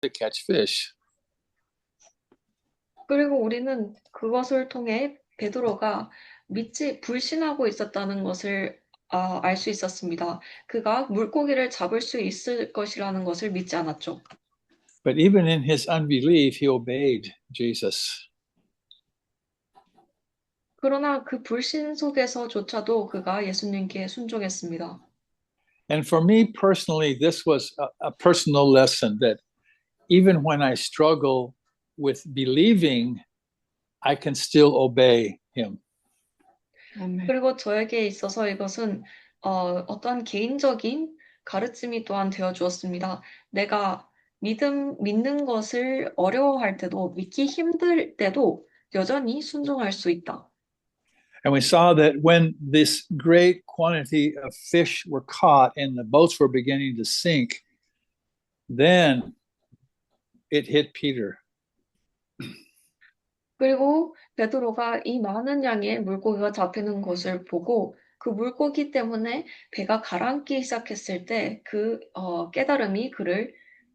to catch fish. 그리고 우리는 그것을 통해 베드로가 믿지 불신하고 있었다는 것을 알 수 있었습니다. 그가 물고기를 잡을 수 있을 것이라는 것을 믿지 않았죠. But even in his unbelief, he obeyed Jesus. 그러나 그 불신 속에서조차도 그가 예수님께 순종했습니다. And for me personally, this was a personal lesson that even when I struggle with believing, I can still obey him. 그리고 저에게 있어서 이것은 어떤 개인적인 가르침이 또한 되어 주었습니다. 내가 믿는 것을 어려워할 때도, 믿기 힘들 때도 여전히 순종할 수 있다. And we saw that when this great quantity of fish were caught and the boats were beginning to sink, then it hit Peter. 그리고 베드로가 이 많은 양의 물고기가 잡히는 것을 보고 그 물고기 때문에 배가 가라앉기 시작했을 때 그 깨달음이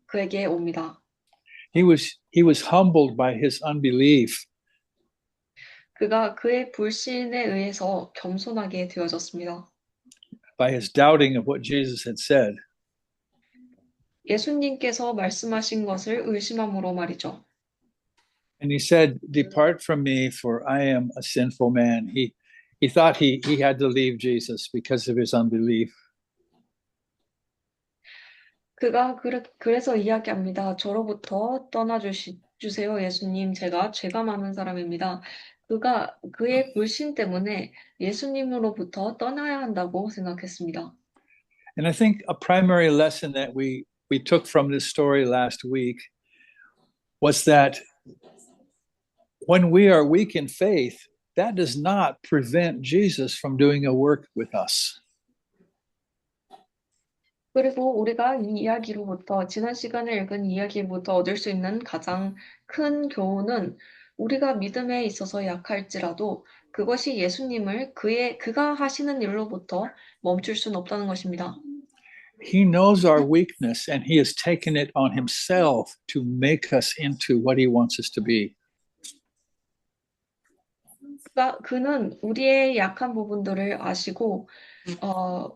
그에게 옵니다. He was humbled by his unbelief. 그가 그의 불신에 의해서 겸손하게 되어졌습니다. By his doubting of what Jesus had said. 예수님께서 말씀하신 것을 의심함으로 말이죠. And he said, "Depart from me, for I am a sinful man." He thought he had to leave Jesus because of his unbelief. 그가 그래서 이야기합니다. 저로부터 주세요, 예수님. 제가 죄가 많은 사람입니다. 그가 그의 불신 때문에 예수님으로부터 떠나야 한다고 생각했습니다. And I think a primary lesson that we took from this story last week was that when we are weak in faith, that does not prevent Jesus from doing a work with us. 그리고 우리가 이 이야기로부터, 지난 시간에 읽은 이야기로부터 얻을 수 있는 가장 큰 교훈은 우리가 믿음에 있어서 약할지라도 그것이 예수님을 그가 하시는 일로부터 멈출 수는 없다는 것입니다. He knows our weakness and he has taken it on himself to make us into what he wants us to be. 그는 우리의 약한 부분들을 아시고, 어,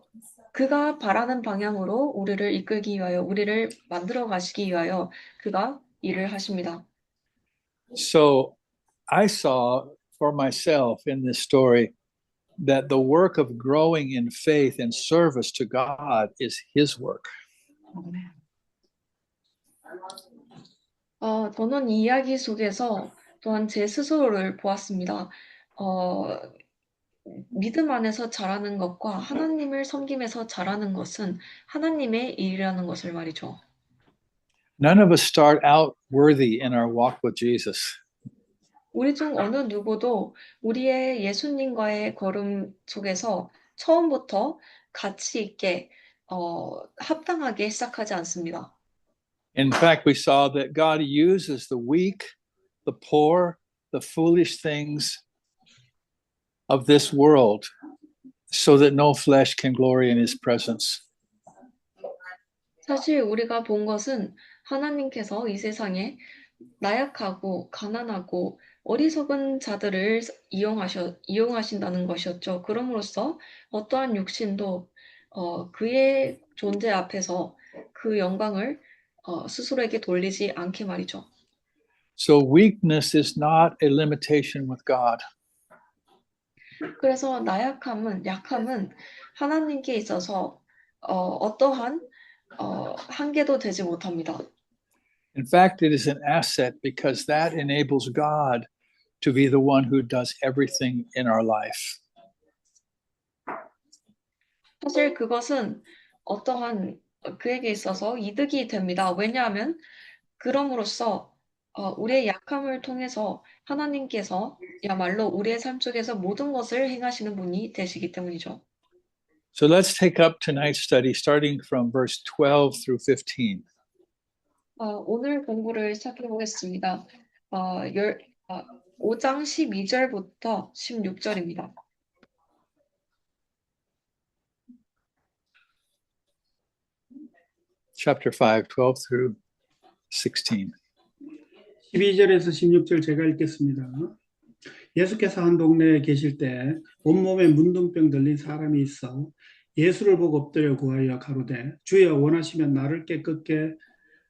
그가 바라는 방향으로 우리를 이끌기 위하여, 우리를 만들어 가시기 위하여 그가 일을 하십니다. So I saw for myself in this story that the work of growing in faith and service to God is his work. 저는 이 이야기 속에서 또한 제 스스로를 보았습니다. 어, 믿음 안에서 자라는 것과 하나님을 섬김에서 자라는 것은 하나님의 일이라는 것을 말이죠. None of us start out worthy in our walk with Jesus. 우리 중 어느 누구도 우리의 예수님과의 걸음 속에서 처음부터 가치 있게, 합당하게 시작하지 않습니다. In fact, we saw that God uses the weak, the poor, the foolish things of this world so that no flesh can glory in his presence. 사실 우리가 본 것은 하나님께서 이 세상에 나약하고 가난하고 어리석은 자들을 이용하신다는 것이었죠. 그럼으로써 어떠한 육신도 그의 존재 앞에서 그 영광을 스스로에게 돌리지 않게 말이죠. So weakness is not a limitation with God. 그래서 약함은 하나님께 있어서 어떠한 한계도 되지 못합니다. In fact, it is an asset because that enables God to be the one who does everything in our life. 사실 그것은 어떠한 그에게 있어서 이득이 됩니다. 왜냐하면 그럼으로써 우리의 약함을 통해서 하나님께서야말로 우리의 삶 속에서 모든 것을 행하시는 분이 되시기 때문이죠. So let's take up tonight's study starting from verse 12 through 15. 오늘 공부를 시작해 보겠습니다. 어, 열, 어, 5장 12절부터 16절입니다. Chapter 5, 12 through 16. 12절에서 16절 제가 읽겠습니다. 예수께서 한 동네에 계실 때 온몸에 문둥병 들린 사람이 있어 예수를 보고 엎드려 구하여 가로되 주여 원하시면 나를 깨끗게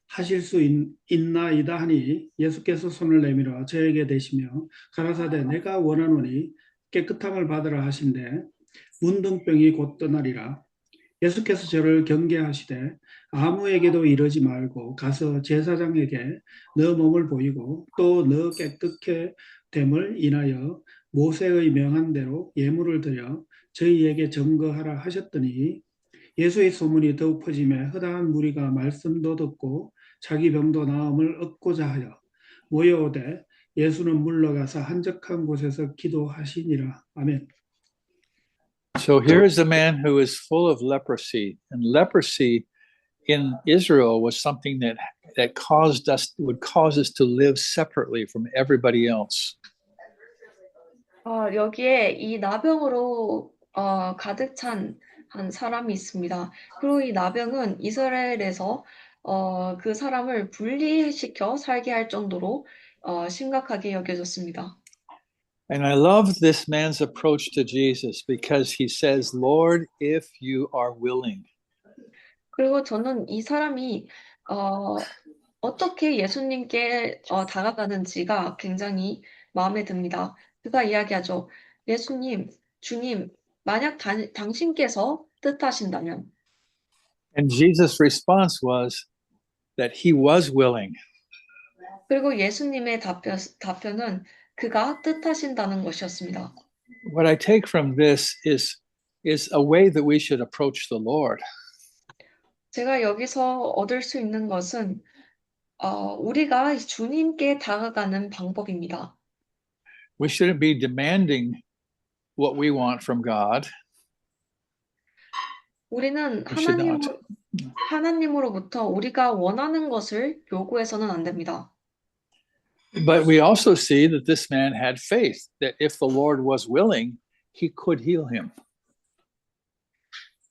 하실 수 있나이다 하니 예수께서 손을 내밀어 저에게 대시며 가라사대 내가 원하노니 깨끗함을 받으라 하신대 문둥병이 곧 떠나리라. 예수께서 저를 경계하시되 아무에게도 이러지 말고 가서 제사장에게 너 몸을 보이고 또 너 깨끗게 됨을 인하여 모세의 명한 대로 예물을 드려 저희에게 증거하라 하셨더니 예수의 소문이 더욱 퍼지매 허다한 무리가 말씀도 듣고 자기 병도 나음을 얻고자 하여 모여오되 예수는 물러가서 한적한 곳에서 기도하시니라. 아멘. So here is a man who is full of leprosy, and leprosy in Israel was something that would cause us to live separately from everybody else. 여기에 이 나병으로 가득 찬 한 사람이 있습니다. 그리고 이 나병은 이스라엘에서 그 사람을 분리시켜 살게 할 정도로 심각하게 여겨졌습니다. And I love this man's approach to Jesus because he says, Lord, if you are willing. 그리고 저는 이 사람이 어떻게 예수님께 다가가는지가 굉장히 마음에 듭니다. 그가 이야기하죠. 예수님, 주님, 만약 당신께서 뜻하신다면. And Jesus' response was that he was willing. 그리고 예수님의 답변은 그가 뜻하신다는 것이었습니다. What I take from this is a way that we should approach the Lord. 제가 여기서 얻을 수 있는 것은 우리가 주님께 다가가는 방법입니다. We shouldn't be demanding what we want from God. 우리는 We should not. 하나님으로부터 우리가 원하는 것을 요구해서는 안 됩니다. But we also see that this man had faith that if the Lord was willing, he could heal him.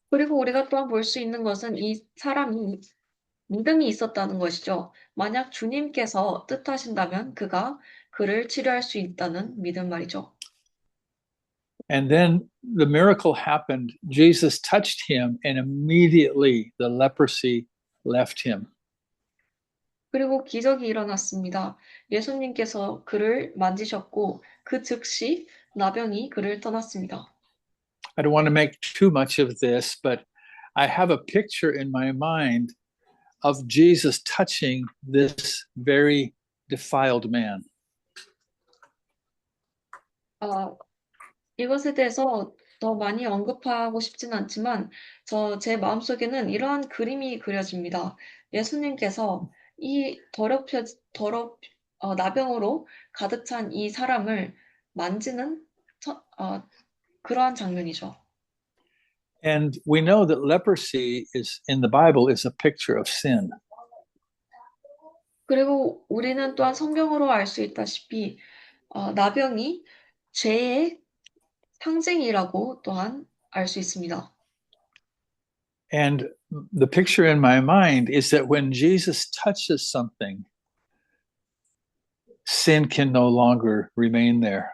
그리고 우리가 또한 볼 수 있는 것은 이 사람이 믿음이 있었다는 것이죠. 만약 주님께서 뜻하신다면 그가 그를 치료할 수 있다는 믿음 말이죠. And then the miracle happened. Jesus touched him, and immediately the leprosy left him. 그리고 기적이 일어났습니다. 예수님께서 그를 만지셨고 그 즉시 나병이 그를 떠났습니다. I don't want to make too much of this, but I have a picture in my mind of Jesus touching this very defiled man. 이것에 대해서 더 많이 언급하고 싶진 않지만 제 마음속에는 이러한 그림이 그려집니다. 예수님께서 이 나병으로 가득 찬 이 사람을 만지는 그러한 장면이죠. And we know that leprosy is in the Bible is a picture of sin. 그리고 우리는 또한 성경으로 알 수 있다시피 나병이 죄의 상징이라고 또한 알 수 있습니다. And the picture in my mind is that when Jesus touches something, sin can no longer remain there.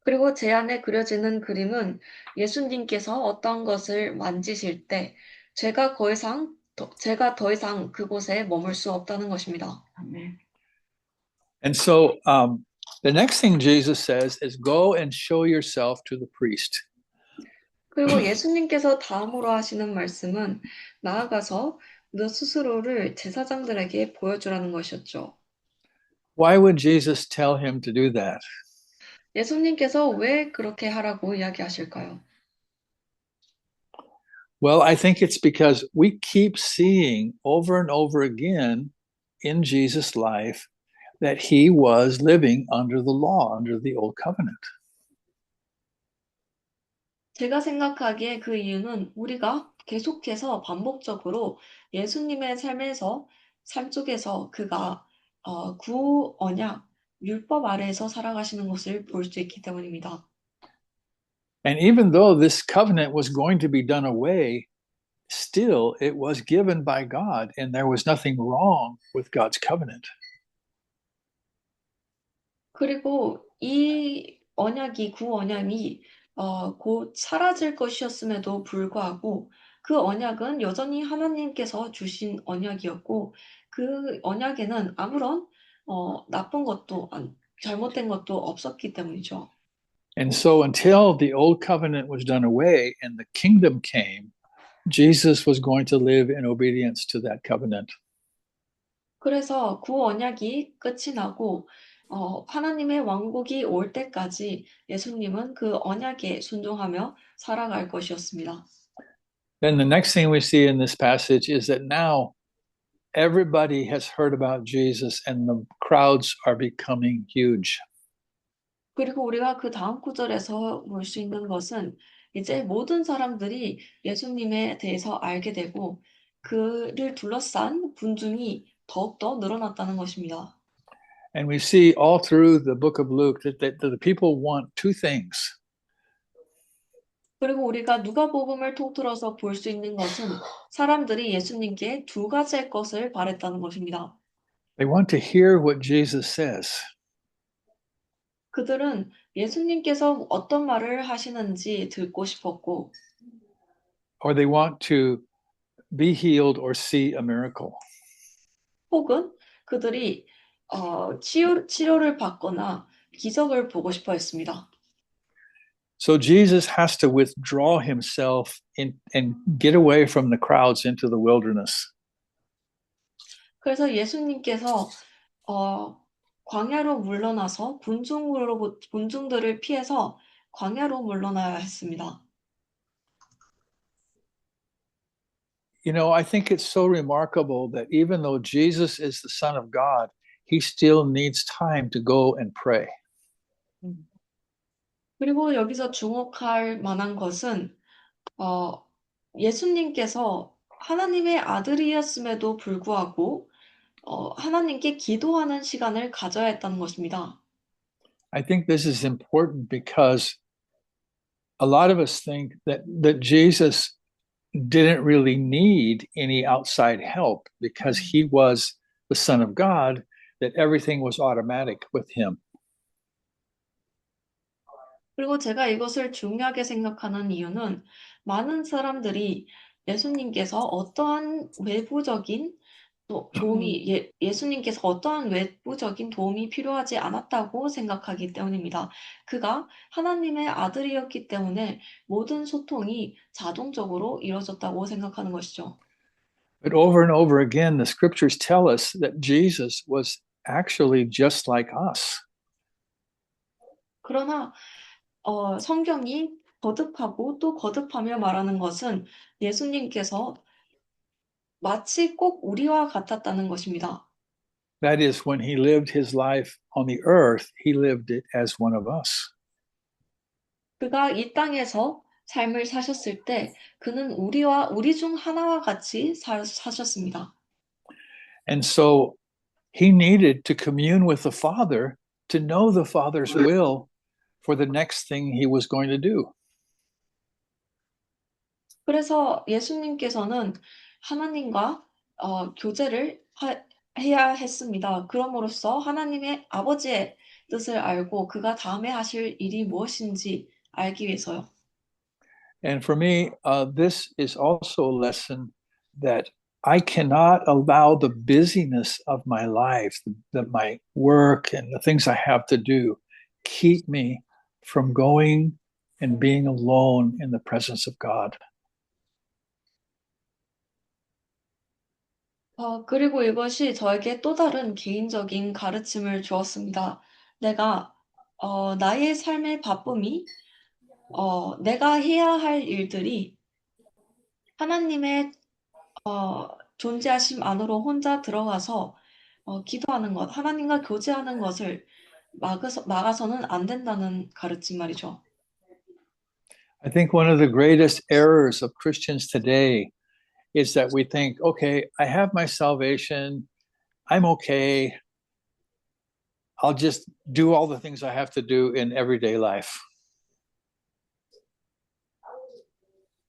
그리고 제 안에 그려지는 그림은 예수님께서 어떤 것을 만지실 때 제가 더 이상 그곳에 머물 수 없다는 것입니다. And so the next thing Jesus says is go and show yourself to the priest. 그리고 예수님께서 다음으로 하시는 말씀은 나아가서 너 스스로를 제사장들에게 보여주라는 것이었죠. Why would Jesus tell him to do that? 예수님께서 왜 그렇게 하라고 이야기하실까요? Well, I think it's because we keep seeing over and over again in Jesus' life that he was living under the law, under the old covenant. 제가 생각하기에 그 이유는 우리가 계속해서 반복적으로 예수님의 삶 속에서 그가 구언약, 율법 아래에서 살아가시는 것을 볼 수 있기 때문입니다. And even though this covenant was going to be done away, still it was given by God, and there was nothing wrong with God's covenant. 그리고 이 언약이, 구언약이 곧 사라질 것이었음에도 불구하고 그 언약은 여전히 하나님께서 주신 언약이었고 그 언약에는 아무런 나쁜 것도 잘못된 것도 없었기 때문이죠. And so until the old covenant was done away and the kingdom came, Jesus was going to live in obedience to that covenant. 그래서 구언약이 끝이 나고 하나님의 왕국이 올 때까지 예수님은 그 언약에 순종하며 살아갈 것이었습니다. Then the next thing we see in this passage is that now everybody has heard about Jesus and the crowds are becoming huge. 그리고 우리가 그 다음 구절에서 볼 수 있는 것은 이제 모든 사람들이 예수님에 대해서 알게 되고 그를 둘러싼 군중이 더욱더 늘어났다는 것입니다. And we see all through the book of Luke that the people want two things. 그리고 우리가 누가복음을 통틀어서 볼 수 있는 것은 사람들이 예수님께 두 가지의 것을 바랬다는 것입니다. They want to hear what Jesus says, 그들은 예수님께서 어떤 말을 하시는지 듣고 싶었고 or they want to be healed or see a miracle. 혹은 그들이 치료를 받거나 기적을 보고 싶어 했습니다. So Jesus has to withdraw himself and get away from the crowds into the wilderness. 그래서 예수님께서 광야로 물러나서 군중들을 피해서 광야로 물러나야 했습니다. You know, I think it's so remarkable that even though Jesus is the Son of God, he still needs time to go and pray. 그리고 여기서 주목할 만한 것은 예수님께서 하나님의 아들이었음에도 불구하고 하나님께 기도하는 시간을 가져야 했다는 것입니다. I think this is important because a lot of us think that Jesus didn't really need any outside help because he was the Son of God, that everything was automatic with him. 그리고 제가 이것을 중요하게 생각하는 이유는 많은 사람들이 예수님께서 어떠한 외부적인 예수님께서 어떠한 외부적인 도움이 필요하지 않았다고 생각하기 때문입니다. 그가 하나님의 아들이었기 때문에 모든 소통이 자동적으로 이루어졌다고 생각하는 것이죠. But over and over again, the scriptures tell us that Jesus was actually just like us. 그러나 성경이 거듭하고 또 거듭하며 말하는 것은 예수님께서 마치 꼭 우리와 같았다는 것입니다. That is, when he lived his life on the earth, he lived it as one of us. 그가 이 땅에서 삶을 사셨을 때 그는 우리 중 하나와 같이 사셨습니다. And so he needed to commune with the Father to know the Father's will for the next thing he was going to do. 그래서 예수님께서는 하나님과 교제를 해야 했습니다. 그럼으로써 하나님의 아버지의 뜻을 알고 그가 다음에 하실 일이 무엇인지 알기 위해서요. And for me, this is also a lesson that I cannot allow the busyness of my life, my work and the things I have to do, keep me from going and being alone in the presence of God. 그리고 이것이 저에게 또 다른 개인적인 가르침을 주었습니다. 내가 나의 삶의 바쁨이 내가 해야 할 일들이 하나님의 존재하심 안으로 혼자 들어가서 기도하는 것, 하나님과 교제하는 것을 막아서는 안 된다는 가르침 말이죠. I think one of the greatest errors of Christians today is that we think, okay, I have my salvation, I'm okay, I'll just do all the things I have to do in everyday life.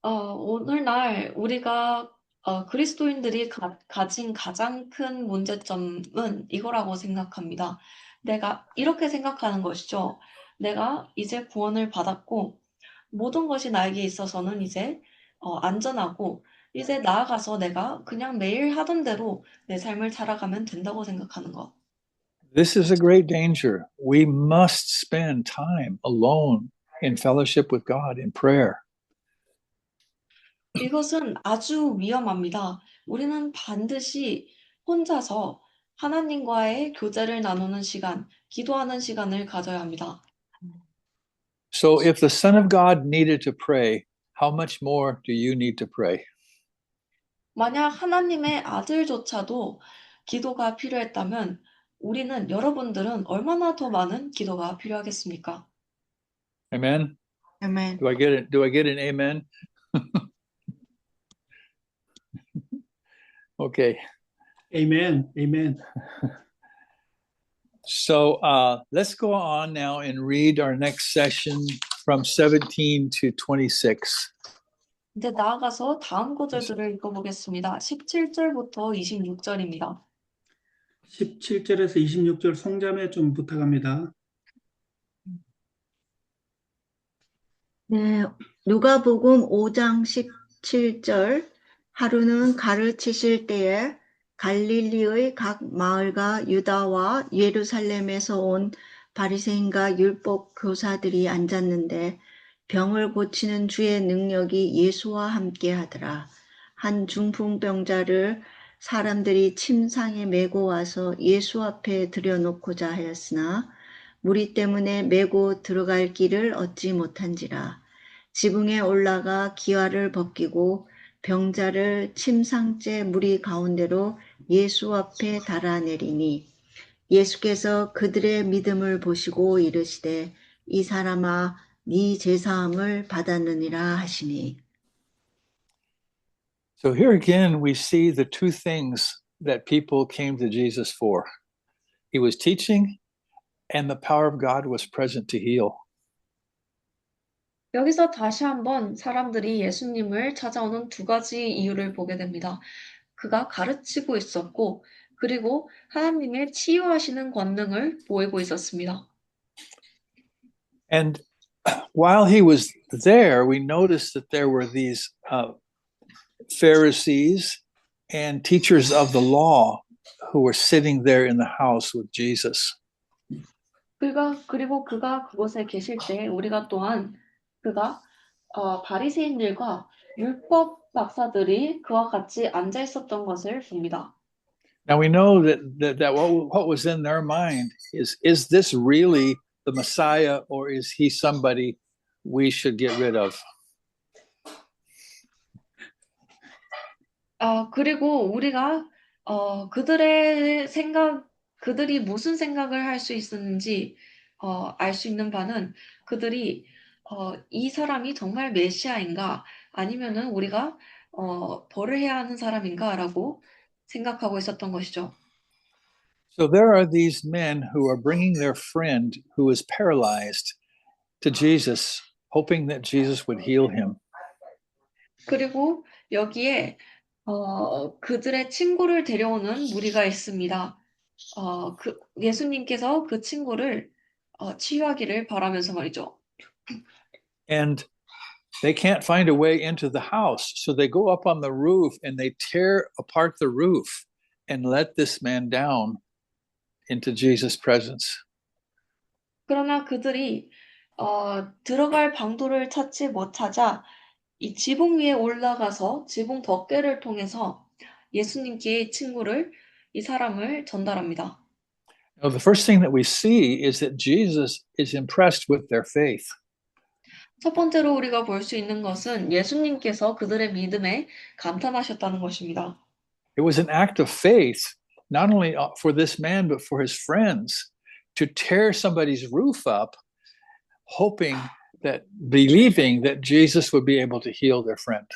오늘날 우리가 그리스도인들이 가진 가장 큰 문제점은 이거라고 생각합니다. 내가 이렇게 생각하는 것이죠. 내가 이제 구원을 받았고 모든 것이 나에게 있어서는 이제 안전하고 이제 나아가서 내가 그냥 매일 하던 대로 내 삶을 살아가면 된다고 생각하는 것. This is a great danger. We must spend time alone in fellowship with God in prayer. 이것은 아주 위험합니다. 우리는 반드시 혼자서 하나님과의 교제를 나누는 시간, 기도하는 시간을 가져야 합니다. So if the Son of God needed to pray, how much more do you need to pray? 만약 하나님의 아들조차도 기도가 필요했다면 여러분들은 얼마나 더 많은 기도가 필요하겠습니까? Amen. 아멘. Do I get an amen? Okay. Amen. Amen. So let's go on now and read our next session from 17 to 26. 이제 나아가서 다음 구절들을 읽어보겠습니다. 17절부터 26절입니다. 17절에서 26절 송자매 좀 부탁합니다. 네, 누가복음 5장 17절. 하루는 가르치실 때에 갈릴리의 각 마을과 유다와 예루살렘에서 온 바리새인과 율법 교사들이 앉았는데 병을 고치는 주의 능력이 예수와 함께 하더라. 한 중풍병자를 사람들이 침상에 메고 와서 예수 앞에 들여놓고자 하였으나 무리 때문에 메고 들어갈 길을 얻지 못한지라. 지붕에 올라가 기와를 벗기고 병자를 침상째 무리 가운데로 예수 앞에 달아내리니 예수께서 그들의 믿음을 보시고 이르시되 이 사람아 네 제사함을 받았느니라 하시니. So here again, we see the two things that people came to Jesus for. He was teaching, and the power of God was present to heal. 여기서 다시 한번 사람들이 예수님을 찾아오는 두 가지 이유를 보게 됩니다. 그가 가르치고 있었고, 그리고 하나님의 치유하시는 권능을 보이고 있었습니다. And while he was there, we noticed that there were these Pharisees and teachers of the law who were sitting there in the house with Jesus. 그리고 그가 그곳에 계실 때 우리가 또한 그가 바리새인들과 율법 박사들이 그와 같이 앉아 있었던 것을 봅니다. Now we know that what was in their mind is this really the Messiah, or is he somebody we should get rid of? 그리고 우리가 그들이 무슨 생각을 할 수 있었는지 알 수 있는 바는 그들이 이 사람이 정말 메시아인가 아니면은 우리가 벌을 해야 하는 사람인가라고 생각하고 있었던 것이죠. So there are these men who are bringing their friend who is paralyzed to Jesus, hoping that Jesus would heal him. 그리고 여기에 그들의 친구를 데려오는 무리가 있습니다. 예수님께서 그 친구를 치유하기를 바라면서 말이죠. And they can't find a way into the house. So they go up on the roof and they tear apart the roof and let this man down into Jesus' presence. 그러나 그들이 들어갈 방도를 찾지 못하자 이 지붕 위에 올라가서 지붕 덮개를 통해서 예수님께 이 사람을 전달합니다. Now, the first thing that we see is that Jesus is impressed with their faith. 첫 번째로 우리가 볼 수 있는 것은 예수님께서 그들의 믿음에 감탄하셨다는 것입니다. It was an act of faith, not only for this man, but for his friends, to tear somebody's roof up, believing that Jesus would be able to heal their friend.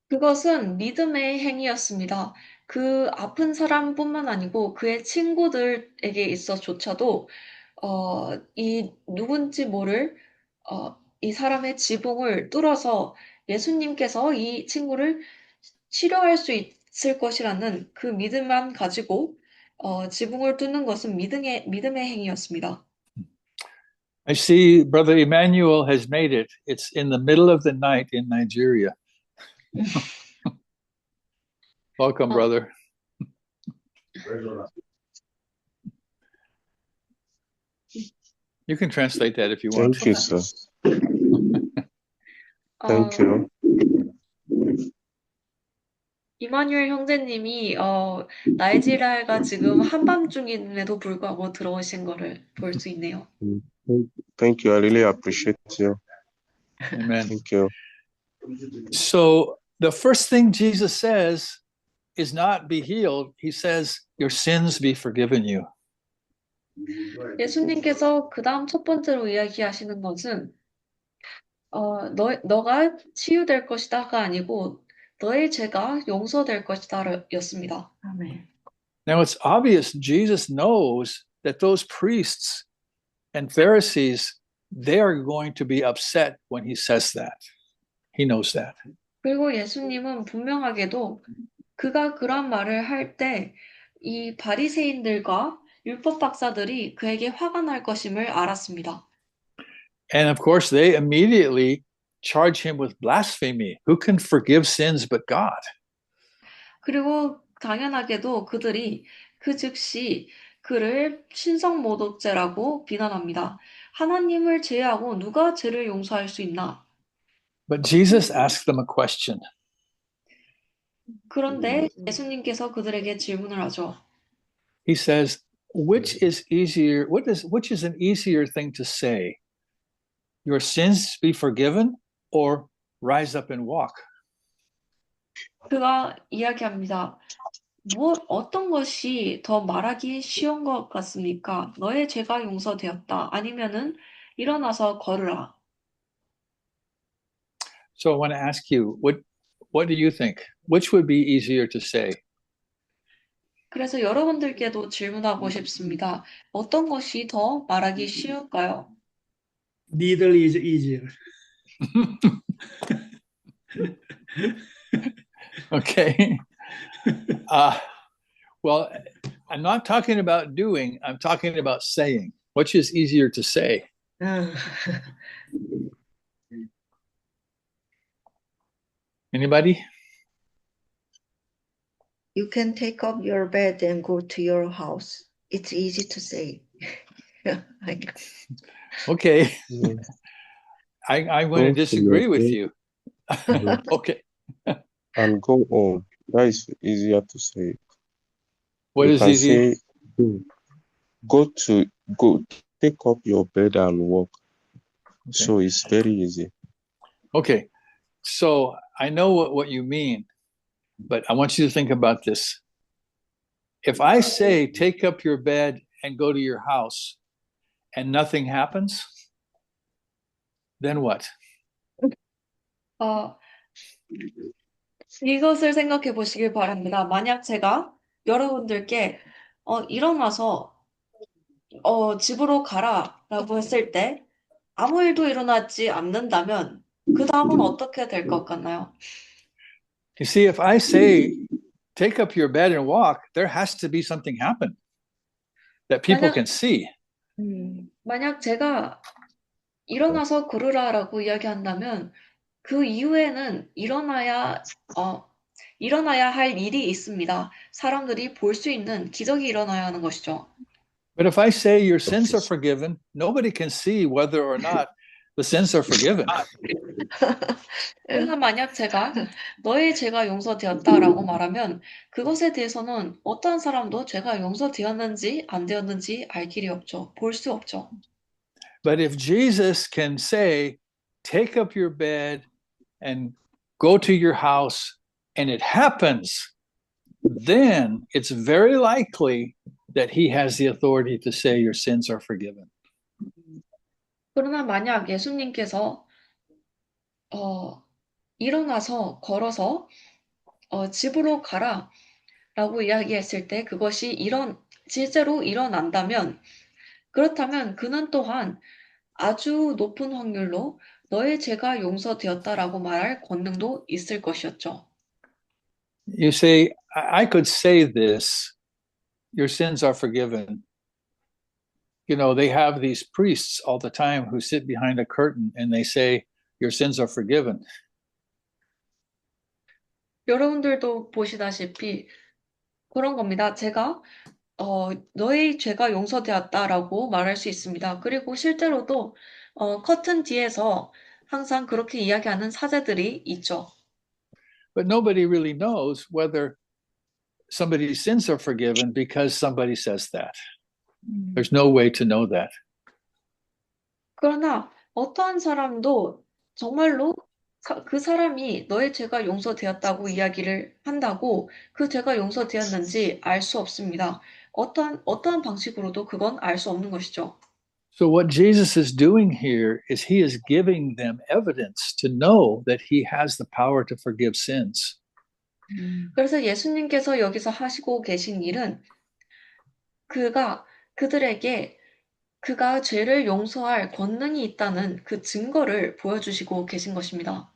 그것은 믿음의 행위였습니다. 그 아픈 사람뿐만 아니고 그의 친구들에게 있어조차도 이 누군지 모를 이 사람의 지붕을 뚫어서 예수님께서 이 친구를 치료할 수 있을 것이라는 그 믿음만 가지고 지붕을 뚫는 것은 믿음의 행위였습니다. I see Brother Emmanuel has made it. It's in the middle of the night in Nigeria. Welcome, brother. You can translate that if you want. Thank you, sir. 어, Thank you. 이마뉴엘 형제님이 나이지리아가 지금 한밤중임에도 불구하고 들어오신 거를 볼 수 있네요. Thank you. I really appreciate you. Amen. Thank you. So the first thing Jesus says is not be healed. He says, your sins be forgiven you. 예수님께서 그 다음 첫 번째로 이야기하시는 것은 너가 치유될 것이다가 아니고 너의 죄가 용서될 것이다 였습니다. 아멘. Now it's obvious Jesus knows that those priests and Pharisees, they are going to be upset when he says that. He knows that. 그리고 예수님은 분명하게도 그가 그런 말을 할 때 이 바리새인들과 율법 박사들이 그에게 화가 날 것임을 알았습니다. And of course, they immediately charge him with blasphemy. Who can forgive sins but God? 그리고 당연하게도 그들이 그 즉시 그를 신성모독죄라고 비난합니다. 하나님을 제외하고 누가 죄를 용서할 수 있나? But Jesus asked them a question. 그런데 예수님께서 그들에게 질문을 하죠. He says, which is an easier thing to say? Your sins be forgiven or rise up and walk? 그가 이야기합니다. 어떤 것이 더 말하기 쉬운 것 같습니까? 너의 죄가 용서되었다. 아니면은 일어나서 걸으라. So I want to ask you, what do you think? Which would be easier to say? 그래서 여러분들께도 질문하고 싶습니다. 어떤 것이 더 말하기 쉬울까요? Neither is easier. Okay. Well, I'm not talking about doing, I'm talking about saying. Which is easier to say? Anybody? You can take up your bed and go to your house. It's easy to say. Okay. Yeah. I'm going to Go to disagree your with bed. you. Okay. And go home. That is easier to say. What You is can easy? say, go, take up your bed and walk. Okay. So it's very easy. Okay. So I know what you mean, but I want you to think about this. If I say, take up your bed and go to your house, and nothing happens, then what? 이것을 생각해 보시길 바랍니다. 만약 제가 여러분들께 일어나서 집으로 가라라고 했을 때 아무 일도 일어나지 않는다면 그 다음은 어떻게 될 것 같나요? You see, if I say, take up your bed and walk, there has to be something happen that people can see. 만약 제가 일어나서 걸으라라고 이야기한다면 그 이후에는 일어나야 할 일이 있습니다. 사람들이 볼 수 있는 기적이 일어나야 하는 것이죠. But if I say your sins are forgiven, nobody can see whether or not the sins are forgiven. 그러나 만약 제가 너의 죄가 용서되었다라고 말하면 그것에 대해서는 어떤 사람도 죄가 용서되었는지 안 되었는지 알 길이 없죠. 볼 수 없죠. But if Jesus can say, take up your bed and go to your house, and it happens, then it's very likely that he has the authority to say your sins are forgiven. 그러나 만약 예수님께서 일어나서 걸어서 집으로 가라라고 이야기했을 때 그것이 실제로 일어난다면 그렇다면 그는 또한 아주 높은 확률로 너의 죄가 용서되었다라고 말할 권능도 있을 것이었죠. You say, I could say this, your sins are forgiven. You know, they have these priests all the time who sit behind a curtain and they say, your sins are forgiven. 여러분들도 보시다시피 그런 겁니다. 제가 너의 죄가 용서되었다라고 말할 수 있습니다. 그리고 실제로도 커튼 뒤에서 항상 그렇게 이야기하는 사제들이 있죠. But nobody really knows whether somebody's sins are forgiven because somebody says that. There's no way to know that. 그러나 어떠한 사람도 정말로 그 사람이 너의 죄가 용서되었다고 이야기를 한다고 그 죄가 용서되었는지 알 수 없습니다. 어떠한 방식으로도 그건 알 수 없는 것이죠. So what Jesus is doing here is he is giving them evidence to know that he has the power to forgive sins. 그래서 예수님께서 여기서 하시고 계신 일은 그들에게 그가 죄를 용서할 권능이 있다는 그 증거를 보여주시고 계신 것입니다.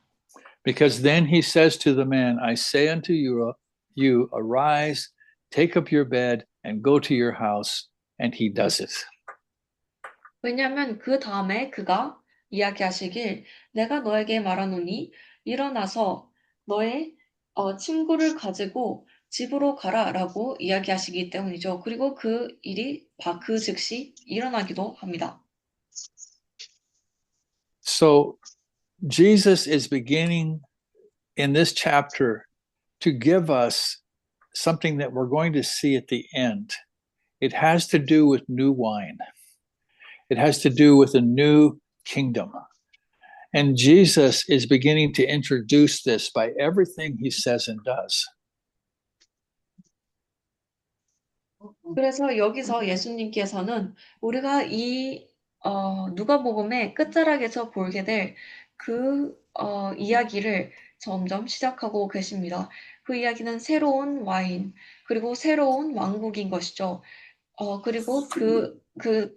Because then he says to the man, I say unto you, arise, take up your bed, and go to your house. And he does it. 왜냐하면 그 다음에 그가 이야기하시길 내가 너에게 말하노니 일어나서 너의 친구를 가지고 집으로 가라라고 이야기하시기 때문이죠. 그리고 그 일이 그 즉시 일어나기도 합니다. So Jesus is beginning in this chapter to give us something that we're going to see at the end. It has to do with new wine. It has to do with a new kingdom. And Jesus is beginning to introduce this by everything he says and does. 그래서 여기서 예수님께서는 우리가 이 누가복음의 끝자락에서 보게 될 그 이야기를 점점 시작하고 계십니다. 그 이야기는 새로운 와인 그리고 새로운 왕국인 것이죠. 그리고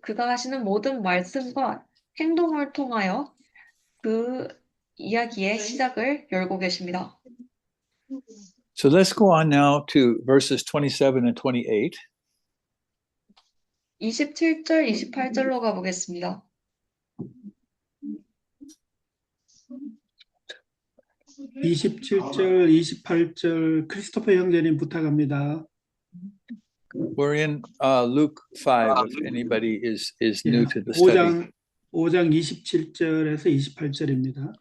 그가 하시는 모든 말씀과 행동을 통하여 그 이야기의 시작을 열고 계십니다. So let's go on now to verses 27 and 28. 27절, 28절로 가보겠습니다. 27절, 28절 크리스토퍼 형제님 부탁합니다. We're in Luke 5, if anybody is new to the study. 5장 27절에서 28절입니다.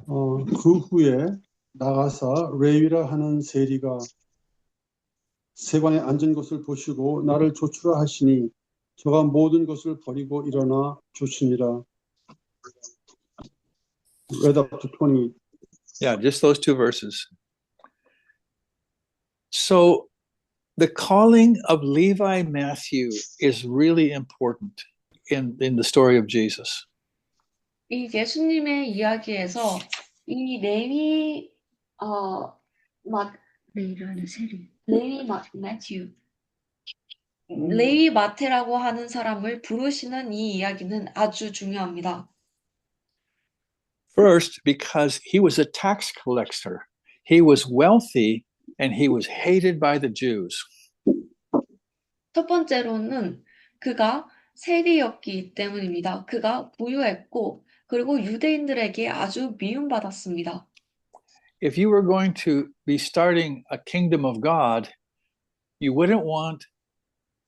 그 후에 나가사 레위라 하는 세리가 세관에 앉은 것을 보시고 나를 조추라 하시니 저가 모든 것을 버리고 일어나 조치니라. Read up to 28. Yeah, just those two verses. So the calling of Levi Matthew is really important in the story of Jesus. 이 예수님의 이야기에서 이 레위 레위 마테라고 하는 사람을 부르시는 이 이야기는 아주 중요합니다. First, because he was a tax collector. He was wealthy and he was hated by the Jews. 첫 번째로는 그가 세리였기 때문입니다. 그가 부유했고 그리고 유대인들에게 아주 미움받았습니다. If you were going to be starting a kingdom of God, you wouldn't want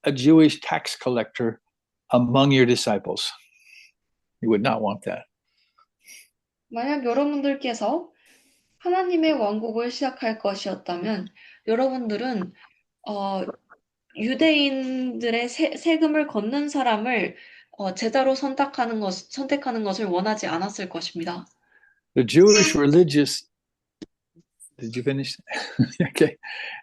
a Jewish tax collector among your disciples. You would not want that. 만약 여러분들께서 하나님의 왕국을 시작할 것이었다면 여러분들은 유대인들의 세금을 걷는 사람을 제자로 선택하는 것을 원하지 않았을 것입니다. The Jewish religious Did you finish? Okay.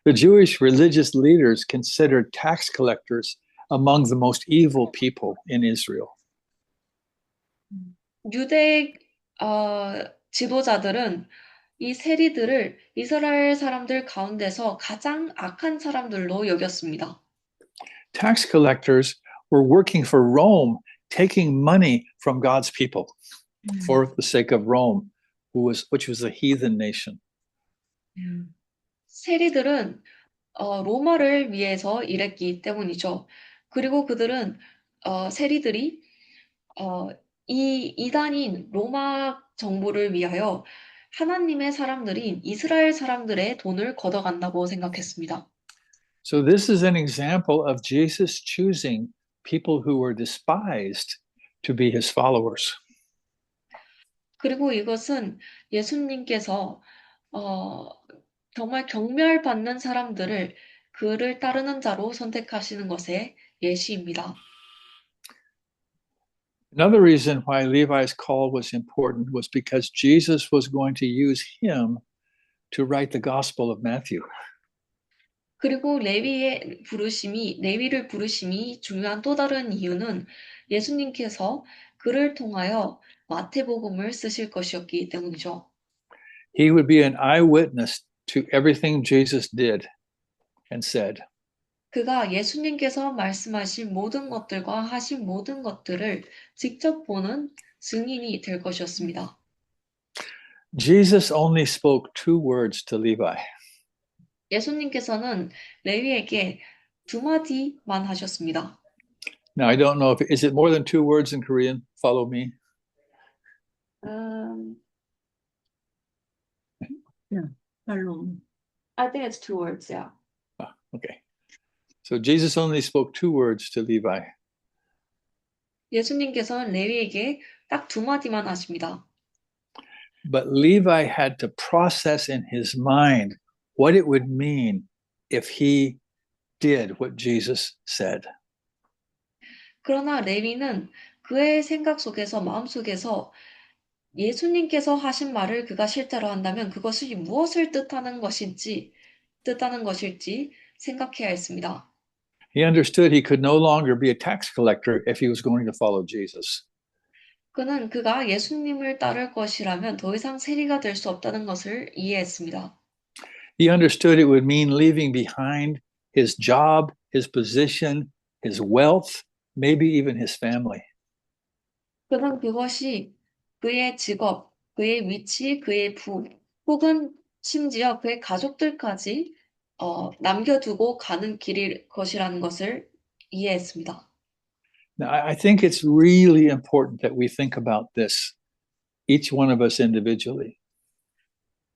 The Jewish religious leaders considered tax collectors among the most evil people in Israel. 유대 지도자들은 이 세리들을 이스라엘 사람들 가운데서 가장 악한 사람들로 여겼습니다. Tax collectors were working for Rome, taking money from God's people. for the sake of Rome, which was a heathen nation. 세리들은 로마를 위해서 일했기 때문이죠. 그리고 그들은 세리들이 이 이단인 로마 정부를 위하여 하나님의 사람들인 이스라엘 사람들의 돈을 걷어간다고 생각했습니다. So this is an example of Jesus choosing people who were despised to be his followers. 그리고 이것은 예수님께서 정말 경멸받는 사람들을 그를 따르는 자로 선택하시는 것의 예시입니다. Another reason why Levi's call was important was because Jesus was going to use him to write the Gospel of Matthew. 그리고 레위를 부르심이 중요한 또 다른 이유는 예수님께서 그를 통하여 마태복음을 쓰실 것이었기 때문이죠. He would be an eyewitness to everything Jesus did and said. 그가 예수님께서 말씀하신 모든 것들과 하신 모든 것들을 직접 보는 증인이 될 것이었습니다. Jesus only spoke 2 words to Levi. 예수님께서는 레위에게 2마디만 하셨습니다. Now, I don't know is it more than 2 words in Korean? Follow me. I think it's 2 words, yeah. Okay. So Jesus only spoke 2 words to Levi. 예수님께서는 레위에게 딱 2마디만 하십니다. But Levi had to process in his mind what it would mean if he did what Jesus said. 그러나 레위는 그의 생각 속에서 마음속에서 예수님께서 하신 말을 그가 실제로 한다면 그것이 무엇을 뜻하는 것일지 생각해야 했습니다. He understood he could no longer be a tax collector if he was going to follow Jesus. 그가 예수님을 따를 것이라면 더 이상 세리가 될 수 없다는 것을 이해했습니다. He understood it would mean leaving behind his job, his position, his wealth, maybe even his family. 그는 그것이 그의 직업, 그의 위치, 그의 부, 혹은 심지어 그의 가족들까지 남겨두고 가는 길일 것이라는 것을 이해했습니다. Now, I think it's really important that we think about this, each one of us individually.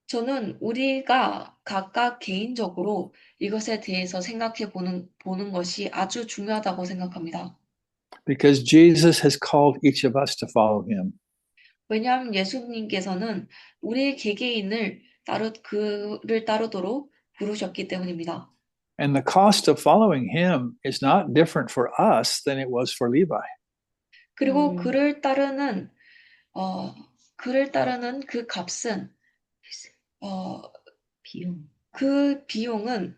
저는 우리가 각각 개인적으로 이것에 대해서 생각해 보는 것이 아주 중요하다고 생각합니다. Because Jesus has called each of us to follow him. 왜냐하면 예수님께서는 우리 개개인을 그를 따르도록 부르셨기 때문입니다. And the cost of following him is not different for us than it was for Levi. 그리고 그를 따르는 그 값은 그 비용은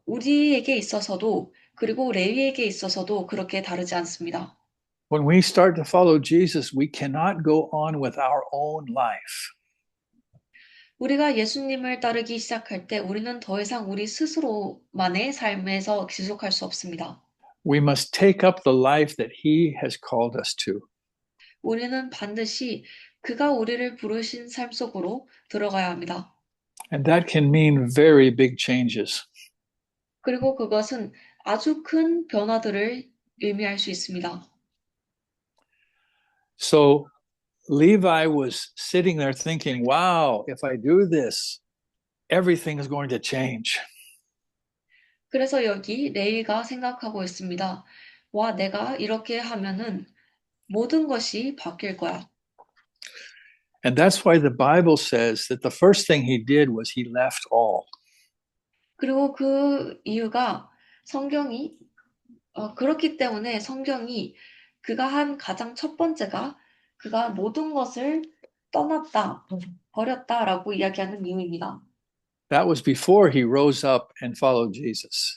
우리에게 있어서도 그리고 레위에게 있어서도 그렇게 다르지 않습니다. When we start to follow Jesus, we cannot go on with our own life. 우리가 예수님을 따르기 시작할 때 우리는 더 이상 우리 스스로만의 삶에서 지속할 수 없습니다. We must take up the life that he has called us to. 우리는 반드시 그가 우리를 부르신 삶 속으로 들어가야 합니다. And that can mean very big changes. 그리고 그것은 아주 큰 변화들을 의미할 수 있습니다. So Levi was sitting there thinking, wow, if I do this, everything is going to change. 그래서 여기 레위가 생각하고 있습니다. 와, 내가 이렇게 하면은 모든 것이 바뀔 거야. And that's why the Bible says that the first thing he did was he left all. 그리고 그 이유가 성경이 그렇기 때문에 성경이 그가 한 가장 첫 번째가 그가 모든 것을 떠났다, 버렸다라고 이야기하는 이유입니다. That was before he rose up and followed Jesus.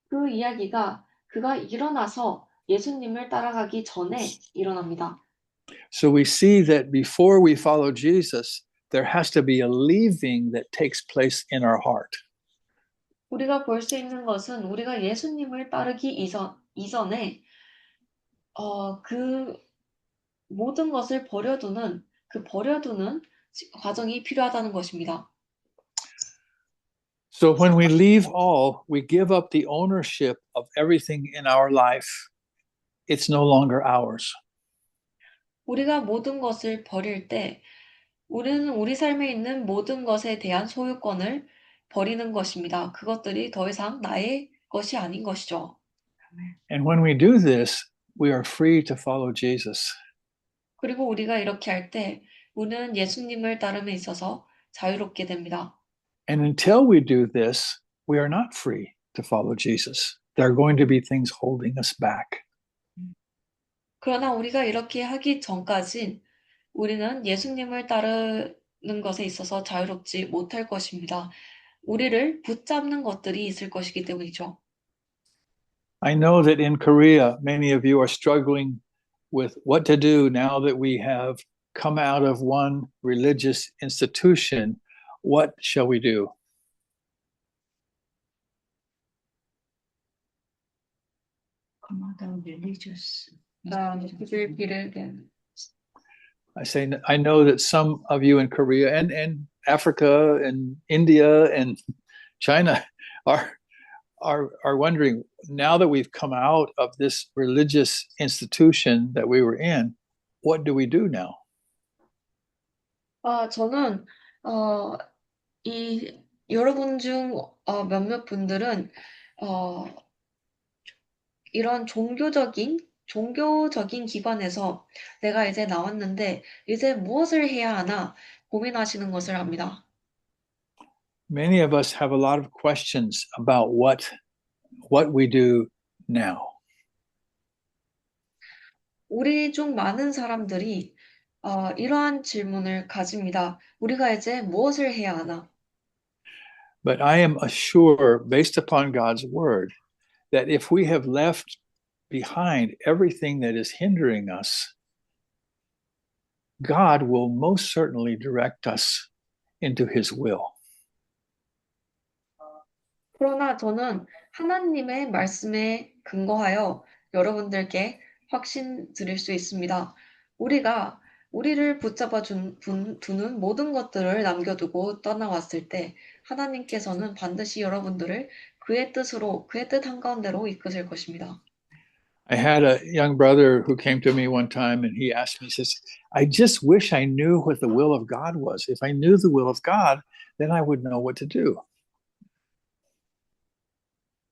그 이야기가 그가 일어나서 예수님을 따라가기 전에 일어납니다. So we see that before we follow Jesus, there has to be a leaving that takes place in our heart. 우리가 볼 수 있는 것은 우리가 예수님을 따르기 이전에 모든 것을 버려두는 그 버려두는 과정이 필요하다는 것입니다. So when we leave all, we give up the ownership of everything in our life. It's no longer ours. 우리가 모든 것을 버릴 때 우리는 우리 삶에 있는 모든 것에 대한 소유권을 버리는 것입니다. 그것들이 더 이상 나의 것이 아닌 것이죠. And when we do this, we are free to follow Jesus. 그리고 우리가 이렇게 할 때 우리는 예수님을 따름에 있어서 자유롭게 됩니다. And until we do this, we are not free to follow Jesus. There are going to be things holding us back. 그러나 우리가 이렇게 하기 전까진 우리는 예수님을 따르는 것에 있어서 자유롭지 못할 것입니다. 우리를 붙잡는 것들이 있을 것이기 때문이죠. I know that in Korea, many of you are struggling with what to do now that we have come out of one religious institution. What shall we do? religious. Could you repeat it again? I know that some of you in Korea and Africa and India and China are wondering, now that we've come out of this religious institution that we were in, what do we do now? 저는 이 여러분 중 몇몇 분들은 이런 종교적인 기관에서 내가 이제 나왔는데 이제 무엇을 해야 하나 고민하시는 것을 압니다. Many of us have a lot of questions about what we do now. 우리 중 많은 사람들이 이러한 질문을 가집니다. 우리가 이제 무엇을 해야 하나? But I am assured, based upon God's word, that if we have left behind everything that is hindering us, God will most certainly direct us into his will. 그러나 저는 하나님의 말씀에 근거하여 여러분들께 확신 드릴 수 있습니다. 우리가 우리를 붙잡아 두는 모든 것들을 남겨두고 떠나왔을 때 하나님께서는 반드시 여러분들을 그의 뜻으로, 그의 뜻 한가운데로 이끄실 것입니다. I had a young brother who came to me one time and he asked me, he says, I just wish I knew what the will of God was. If I knew the will of God, then I would know what to do.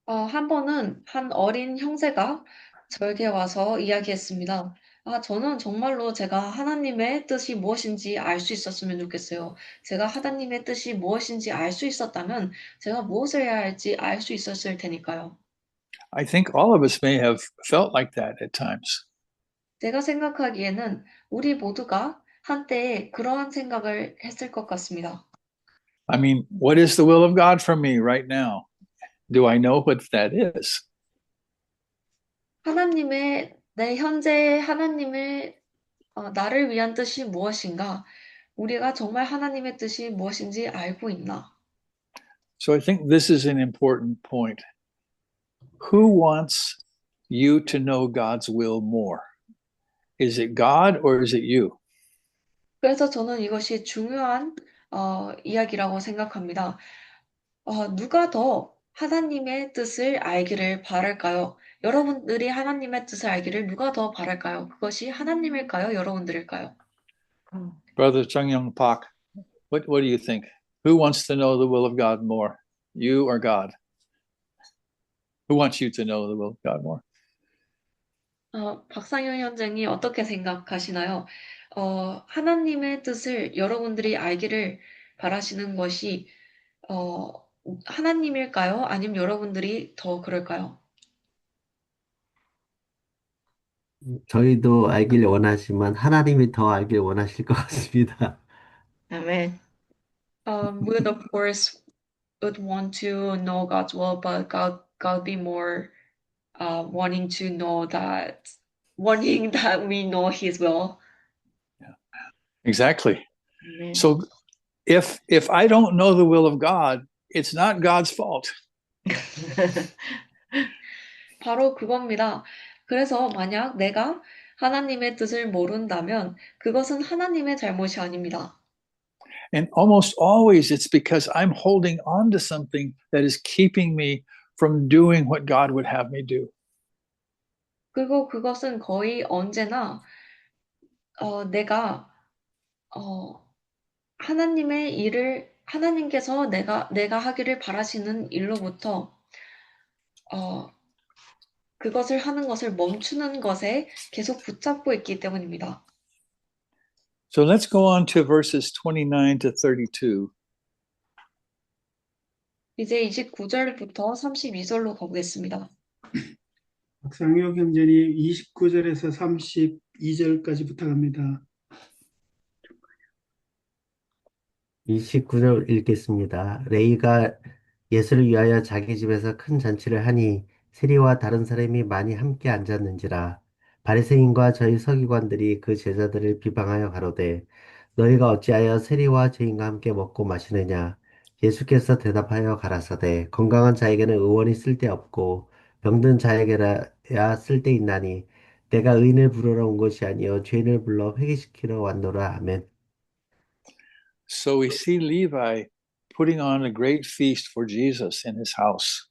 한 번은 한 어린 형제가 저에게 와서 이야기했습니다. 저는 정말로 제가 하나님의 뜻이 무엇인지 알 수 있었으면 좋겠어요. 제가 하나님의 뜻이 무엇인지 알 수 있었다면 제가 무엇을 해야 할지 알 수 있었을 테니까요. I think all of us may have felt like that at times. 제가 생각하기에는 우리 모두가 한때에 그러한 생각을 했을 것 같습니다. I mean, what is the will of God for me right now? Do I know what that is? 현재 하나님의 나를 위한 뜻이 무엇인가? 우리가 정말 하나님의 뜻이 무엇인지 알고 있나? So I think this is an important point. Who wants you to know God's will more? Is it God or is it you? 그래서 저는 이것이 중요한 이야기라고 생각합니다. 누가 더 하나님의 뜻을 알기를 바랄까요? 여러분들이 하나님의 뜻을 알기를 누가 더 바랄까요? 그것이 하나님일까요? 여러분들일까요? Brother Chung Young Pak, what do you think? Who wants to know the will of God more? You or God? Who wants you to know the will of God more? 박상현 현장이 어떻게 생각하시나요? 하나님의 뜻을 여러분들이 알기를 바라시는 것이 하나님일까요? 아니면 여러분들이 더 그럴까요? 저희도 알길 원하지만 하나님이 더 알길 원하실 것 같습니다. Amen. We would of course would want to know God's will, but God be more wanting that we know His will. Exactly. Amen. So if I don't know the will of God, it's not God's fault. 바로 그겁니다. 그래서 만약 내가 하나님의 뜻을 모른다면 그것은 하나님의 잘못이 아닙니다. And almost always it's because I'm holding on to something that is keeping me from doing what God would have me do. 그리고 그것은 거의 언제나 내가 하나님의 일을 하나님께서 내가 하기를 바라시는 일로부터 그것을 하는 것을 멈추는 것에 계속 붙잡고 있기 때문입니다. So let's go on to verses 29 to 32. 이제 29절부터 32절로 가보겠습니다. 박상혁 형제님 29절에서 32절까지 부탁합니다. 29절 읽겠습니다. 레이가 예수를 위하여 자기 집에서 큰 잔치를 하니 세리와 다른 사람이 많이 함께 앉았는지라. 바리새인과 저희 서기관들이 그 제자들을 비방하여 가로되 너희가 어찌하여 세리와 죄인과 함께 먹고 마시느냐. 예수께서 대답하여 가라사대 건강한 자에게는 의원이 쓸데없고 병든 자에게야 쓸데있나니 내가 의인을 부르러 온 것이 아니요 죄인을 불러 회개시키러 왔노라. 아멘. So we see Levi putting on a great feast for Jesus in his house.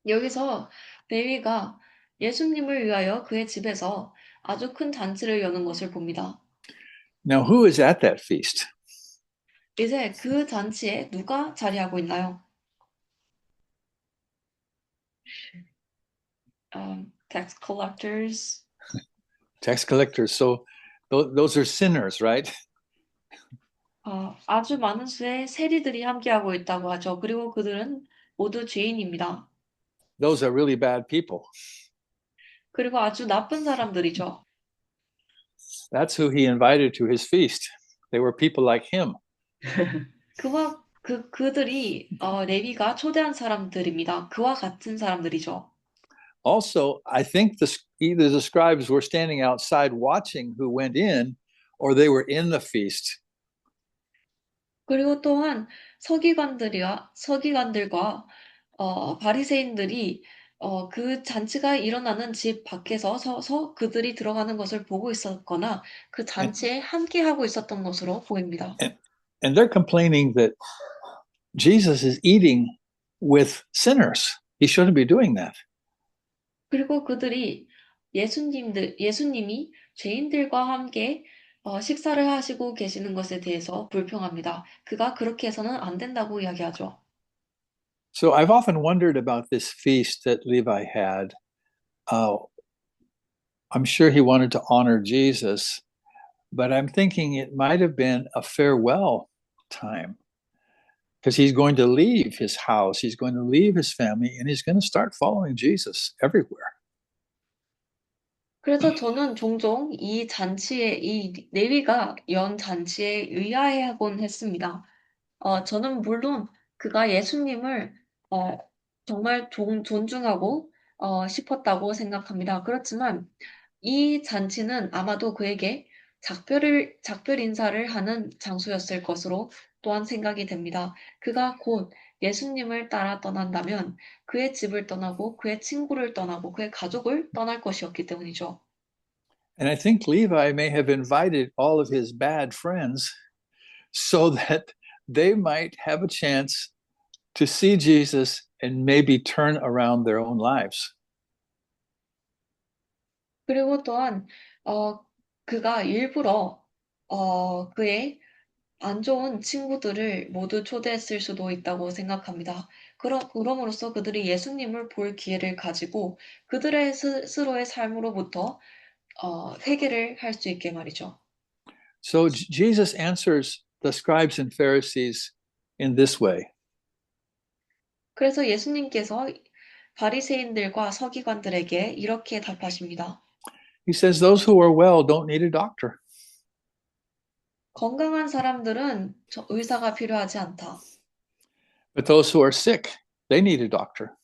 여기서 레위가 예수님을 위하여 그의 집에서 아주 큰 잔치를 여는 것을 봅니다. Now, who is at that feast? 이제 그 잔치에 누가 자리하고 있나요? Tax collectors. Tax collectors. So those are sinners, right? 아주 많은 수의 세리들이 함께하고 있다고 하죠. 그리고 그들은 모두 죄인입니다. Those are really bad people. 그리고 아주 나쁜 사람들이죠. That's who he invited to his feast. They were people like him. 그들이 레위가 초대한 사람들입니다. 그와 같은 사람들이죠. Also, I think either the scribes were standing outside watching who went in, or they were in the feast. 그리고 또한 서기관들과 바리새인들이 그 잔치가 일어나는 집 밖에서 서서 그들이 들어가는 것을 보고 있었거나 그 잔치에 함께 하고 있었던 것으로 보입니다. And they're complaining that Jesus is eating with sinners. He shouldn't be doing that. 그리고 그들이 예수님이 죄인들과 함께 식사를 하시고 계시는 것에 대해서 불평합니다. 그가 그렇게 해서는 안 된다고 이야기하죠. So I've often wondered about this feast that Levi had. I'm sure he wanted to honor Jesus, but I'm thinking it might have been a farewell time because he's going to leave his house, he's going to leave his family, and he's going to start following Jesus everywhere. 그래서 저는 종종 이 레위가 연 잔치에 의아해하곤 했습니다. 저는 물론 그가 예수님을 정말 존중하고 싶었다고 생각합니다. 그렇지만 이 잔치는 아마도 그에게 작별 인사를 하는 장소였을 것으로 또한 생각이 됩니다. 그가 곧 예수님을 따라 떠난다면 그의 집을 떠나고 그의 친구를 떠나고 그의 가족을 떠날 것이었기 때문이죠. And I think Levi may have invited all of his bad friends so that they might have a chance to see Jesus and maybe turn around their own lives. 그리고 또한 그가 일부러 그의 안 좋은 친구들을 모두 초대했을 수도 있다고 생각합니다. 그럼으로써 그들이 예수님을 볼 기회를 가지고 그들의 스스로의 삶으로부터 회개를 할 수 있게 말이죠. So Jesus answers the scribes and Pharisees in this way. 그래서 예수님께서 바리새인들과 서기관들에게 이렇게 답하십니다. He says, those who are well don't need a doctor. 건강한 사람들은 의사가 필요하지 않다. But those who are sick, they need a doctor.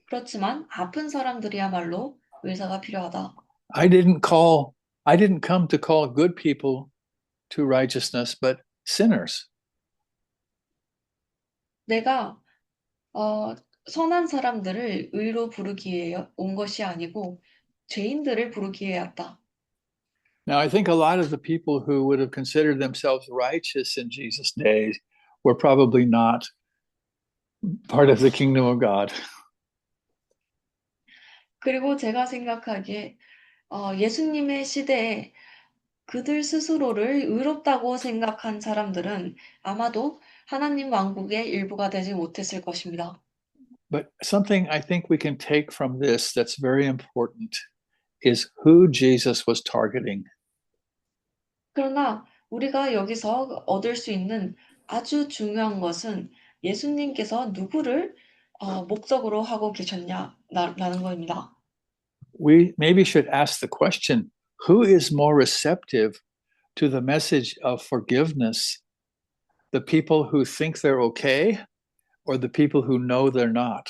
그렇지만 아픈 사람들이야말로 의사가 필요하다. I didn't come to call good people to righteousness, but sinners. 내가 선한 사람들을 의로 부르기 위해 온 것이 아니고 죄인들을 부르기에 왔다. Now, I think a lot of the people who would have considered themselves righteous in Jesus' days were probably not part of the kingdom of God. 그리고 제가 생각하기에 예수님의 시대에 그들 스스로를 의롭다고 생각한 사람들은 아마도 하나님 왕국의 일부가 되지 못했을 것입니다. But something I think we can take from this that's very important is who Jesus was targeting. 그러나 우리가 여기서 얻을 수 있는 아주 중요한 것은 예수님께서 누구를 목적으로 하고 계셨냐라는 겁니다. We maybe should ask the question, who is more receptive to the message of forgiveness? The people who think they're okay or the people who know they're not?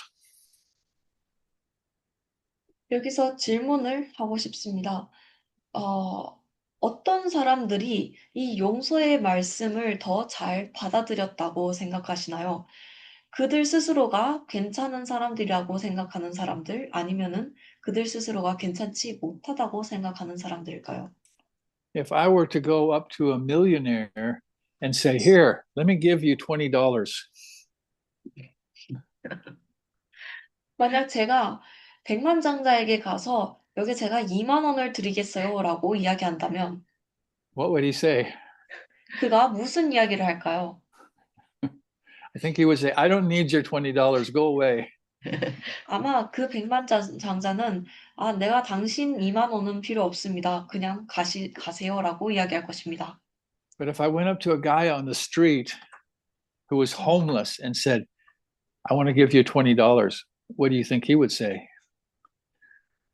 여기서 질문을 하고 싶습니다. 어떤 사람들이 이 용서의 말씀을 더 잘 받아들였다고 생각하시나요? 그들 스스로가 괜찮은 사람들이라고 생각하는 사람들, 아니면은 그들 스스로가 괜찮지 못하다고 생각하는 사람들일까요? If I were to go up to a millionaire and say, here, let me give you $20. 만약 제가 백만장자에게 가서 여기 제가 2만 원을 드리겠어요 라고 이야기한다면 What would he say? 그가 무슨 이야기를 할까요? I think he would say, I don't need your $20. Go away. 아마 그 백만장자는 내가 당신 2만 원은 필요 없습니다. 그냥 가세요라고 이야기할 것입니다. But if I went up to a guy on the street who was homeless and said, I want to give you $20, what do you think he would say?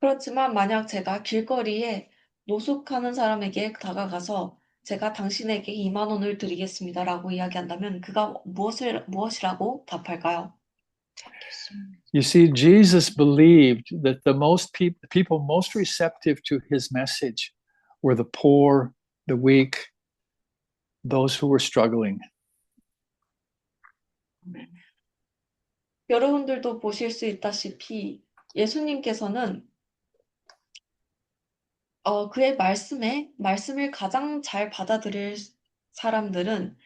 그렇지만 만약 제가 길거리에 노숙하는 사람에게 다가가서 제가 당신에게 2만 원을 드리겠습니다라고 이야기한다면 그가 무엇이라고 답할까요? You see, Jesus believed that the people most receptive to his message were the poor, the weak, those who were struggling. 여러분들도 보실 수 있다시피 예수님께서는 그의 말씀을 가장 잘 받아들일 사람들은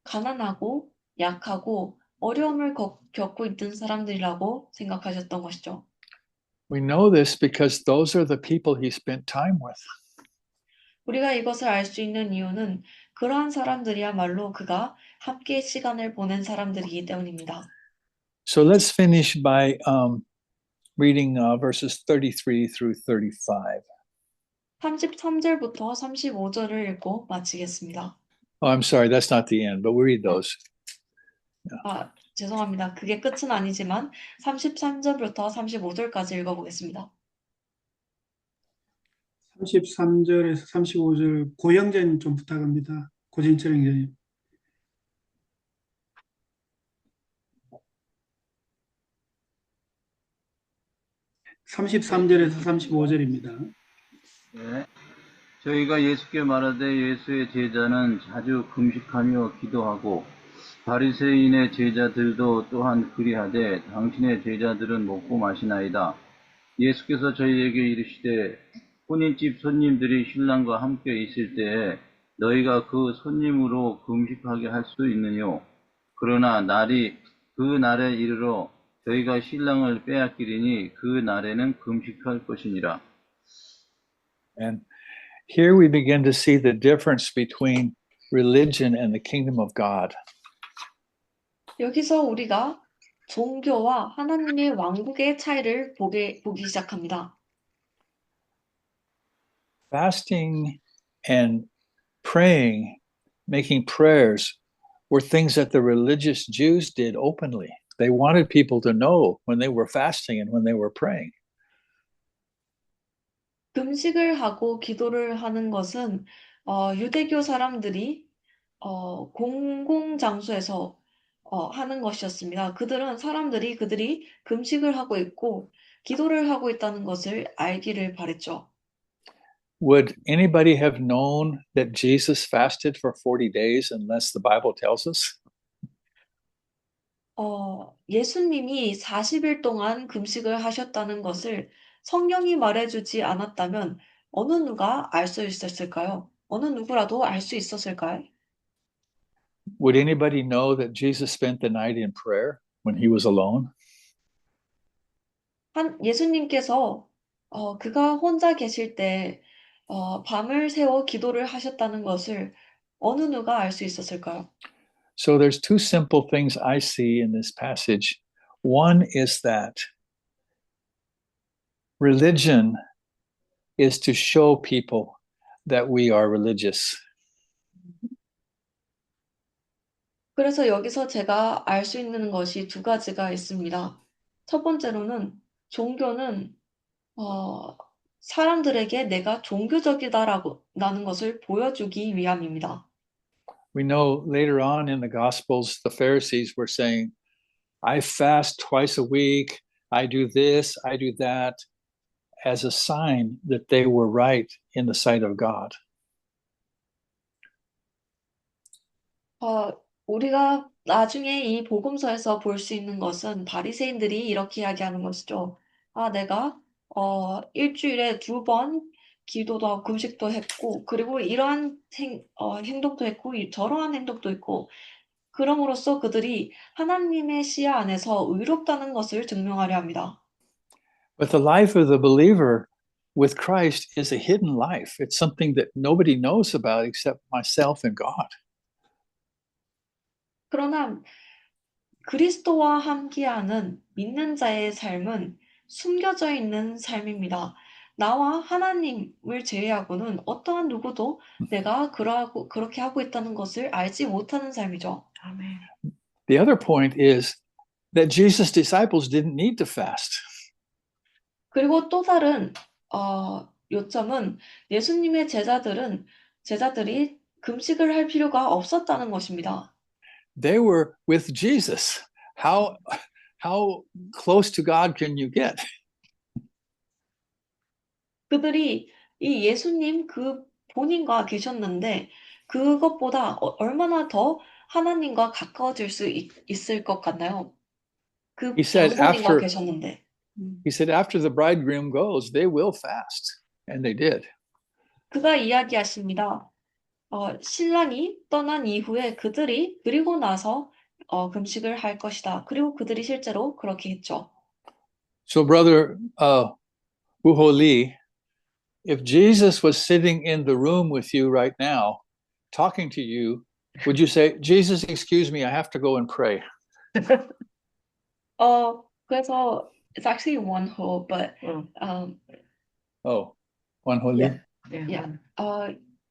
가난하고 약하고 어려움을 겪고 있는 사람들이라고 생각하셨던 것이죠. We know this because those are the people he spent time with. 우리가 이것을 알 수 있는 이유는 그러한 사람들이야말로 그가 함께 시간을 보낸 사람들이기 때문입니다. So let's finish by reading verses 33 through 35. 33절부터 35절을 읽고 마치겠습니다. Oh, I'm sorry, that's not the end, but we'll read those. 죄송합니다. 그게 끝은 아니지만 33절부터 35절까지 읽어보겠습니다. 33절에서 35절 고영전 좀 부탁합니다. 고진철 형제님. (33절에서 35절입니다) 네. 저희가 예수께 말하되 예수의 제자는 자주 금식하며 기도하고 바리새인의 제자들도 또한 그리하되 당신의 제자들은 먹고 마시나이다. 예수께서 저희에게 이르시되 혼인집 손님들이 신랑과 함께 있을 때에 너희가 그 손님으로 금식하게 할 수 있느뇨? 그러나 그 날에 이르러 저희가 신랑을 빼앗기리니 그 날에는 금식할 것이니라. And here we begin to see the difference between religion and the kingdom of God. 여기서 우리가 종교와 하나님의 왕국의 차이를 보기 시작합니다. Fasting and praying, making prayers, were things that the religious Jews did openly. They wanted people to know when they were fasting and when they were praying. 금식을 하고 기도를 하는 것은 유대교 사람들이 공공장소에서 하는 것이었습니다. 그들이 금식을 하고 있고 기도를 하고 있다는 것을 알기를 바랬죠. Would anybody have known that Jesus fasted for 40 days unless the Bible tells us? 예수님이 40일 동안 금식을 하셨다는 것을 성경이 말해주지 않았다면 어느 누가 알 수 있었을까요? 어느 누구라도 알 수 있었을까요? Would anybody know that Jesus spent the night in prayer when he was alone? 예수님께서 그가 혼자 계실 때 밤을 새워 기도를 하셨다는 것을 어느 누가 알 수 있었을까요? So there's two simple things I see in this passage. One is that religion is to show people that we are religious. 그래서 여기서 제가 알 수 있는 것이 두 가지가 있습니다. 첫 번째로는 종교는 사람들에게 내가 종교적이다라는 것을 보여주기 위함입니다. We know later on in the Gospels, the Pharisees were saying, I fast twice a week, I do this, I do that, as a sign that they were right in the sight of God. 우리가 나중에 이 복음서에서 볼 수 있는 것은 바리새인들이 이렇게 이야기하는 것이죠. 내가 일주일에 2번 기도도 하고 금식도 했고, 그리고 이러한 행동도 했고, 저러한 행동도 있고, 그럼으로써 그들이 하나님의 시야 안에서 의롭다는 것을 증명하려 합니다. But the life of the believer with Christ is a hidden life. It's something that nobody knows about except myself and God. 그러나 그리스도와 함께하는 믿는 자의 삶은 숨겨져 있는 삶입니다. 나와 하나님을 제외하고는 어떠한 누구도 내가 그렇게 하고 있다는 것을 알지 못하는 삶이죠. 아멘. The other point is that Jesus' disciples didn't need to fast. 그리고 또 다른 요점은 예수님의 제자들이 금식을 할 필요가 없었다는 것입니다. They were with Jesus. How close to God can you get? 그들이 이 예수님 그 본인과 계셨는데 그것보다 얼마나 더 하나님과 가까워질 수 있을 것 같나요? 그 He said 장본인과 after 계셨는데. he said after the bridegroom goes, they will fast, and they did. 그가 이야기하십니다. 신랑이 떠난 이후에 그리고 나서 금식을 할 것이다. 그리고 그들이 실제로 그렇게 했죠. So, brother Wuho Lee, if Jesus was sitting in the room with you right now, talking to you, would you say, Jesus, excuse me, I have to go and pray? 그래서 it's actually one whole, but Oh, Wuho Lee? yeah.